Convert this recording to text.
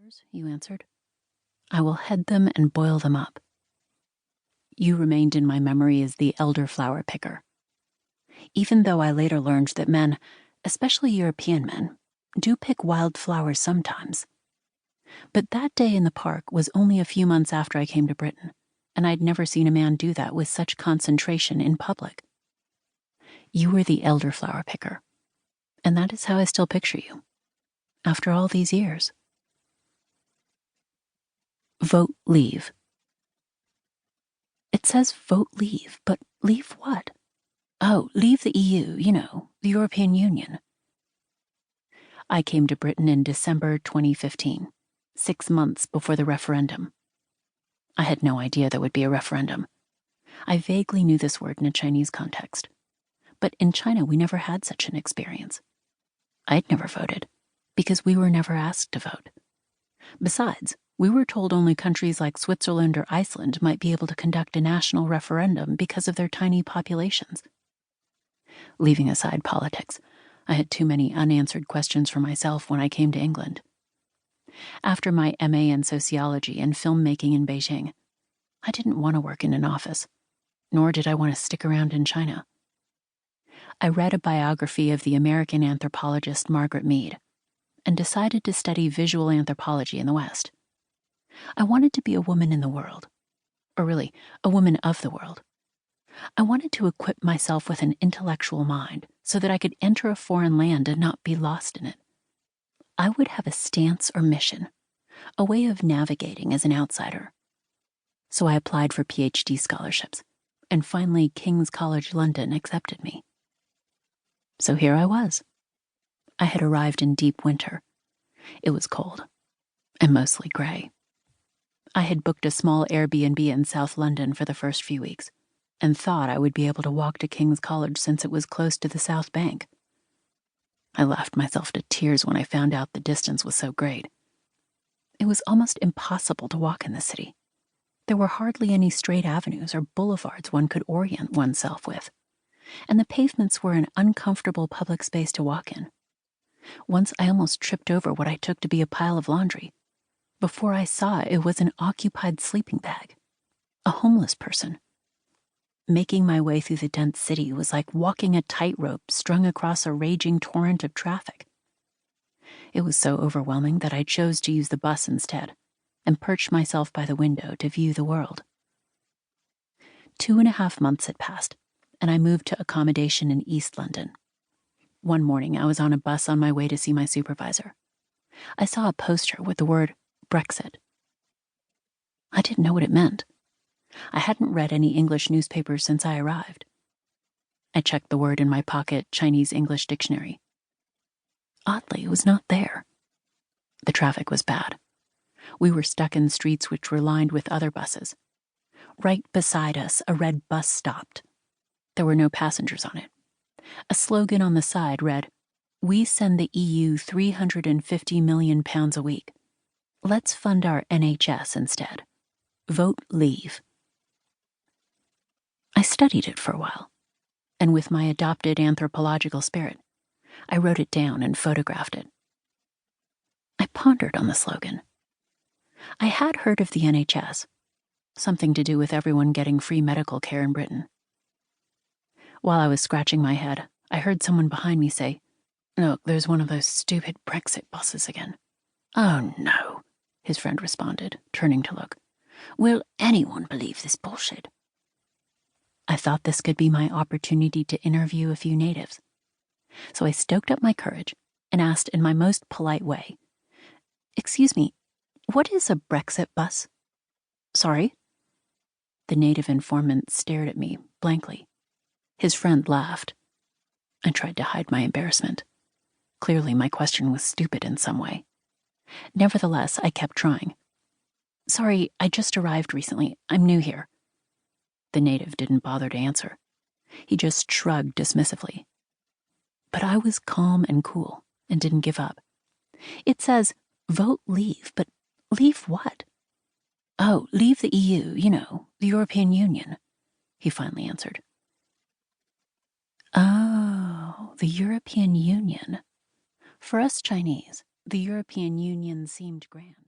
elderflowers, you answered. I will head them and boil them up. You remained in my memory as the elderflower picker. Even though I later learned that men, especially European men, do pick wild flowers sometimes. But that day in the park was only a few months after I came to Britain, and I'd never seen a man do that with such concentration in public. You were the elderflower picker, and that is how I still picture you, after all these years. Vote leave. It says vote leave, but leave what? Oh, leave the EU, the European Union. I came to Britain in December 2015, 6 months before the referendum. I had no idea there would be a referendum. I vaguely knew this word in a Chinese context. But in China, we never had such an experience. I'd never voted, because we were never asked to vote. Besides, we were told only countries like Switzerland or Iceland might be able to conduct a national referendum because of their tiny populations. Leaving aside politics, I had too many unanswered questions for myself when I came to England. After my MA in sociology and filmmaking in Beijing, I didn't want to work in an office, nor did I want to stick around in China. I read a biography of the American anthropologist Margaret Mead and decided to study visual anthropology in the West. I wanted to be a woman in the world, or really, a woman of the world. I wanted to equip myself with an intellectual mind so that I could enter a foreign land and not be lost in it. I would have a stance or mission, a way of navigating as an outsider. So I applied for PhD scholarships, and finally King's College London accepted me. So here I was. I had arrived in deep winter. It was cold, and mostly gray. I had booked a small Airbnb in South London for the first few weeks, and thought I would be able to walk to King's College since it was close to the South Bank. I laughed myself to tears when I found out the distance was so great. It was almost impossible to walk in the city. There were hardly any straight avenues or boulevards one could orient oneself with, and the pavements were an uncomfortable public space to walk in. Once I almost tripped over what I took to be a pile of laundry. Before I saw it was an occupied sleeping bag, a homeless person. Making my way through the dense city was like walking a tightrope strung across a raging torrent of traffic. It was so overwhelming that I chose to use the bus instead and perched myself by the window to view the world. 2.5 months had passed, and I moved to accommodation in East London. One morning, I was on a bus on my way to see my supervisor. I saw a poster with the word Brexit. I didn't know what it meant. I hadn't read any English newspapers since I arrived. I checked the word in my pocket Chinese-English dictionary. Oddly, it was not there. The traffic was bad. We were stuck in streets which were lined with other buses. Right beside us, a red bus stopped. There were no passengers on it. A slogan on the side read, "We send the EU £350 million a week. Let's fund our NHS instead. Vote leave." I studied it for a while, and with my adopted anthropological spirit, I wrote it down and photographed it. I pondered on the slogan. I had heard of the NHS, something to do with everyone getting free medical care in Britain. While I was scratching my head, I heard someone behind me say, "Look, there's one of those stupid Brexit buses again." "Oh no," his friend responded, turning to look. "Will anyone believe this bullshit?" I thought this could be my opportunity to interview a few natives. So I stoked up my courage and asked in my most polite way, "Excuse me, what is a Brexit bus?" "Sorry?" The native informant stared at me blankly. His friend laughed. I tried to hide my embarrassment. Clearly, my question was stupid in some way. Nevertheless, I kept trying. "Sorry, I just arrived recently. I'm new here." The native didn't bother to answer. He just shrugged dismissively. But I was calm and cool and didn't give up. "It says, vote leave, but leave what?" "Oh, leave the EU, the European Union," he finally answered. Oh, the European Union. For us Chinese, the European Union seemed grand.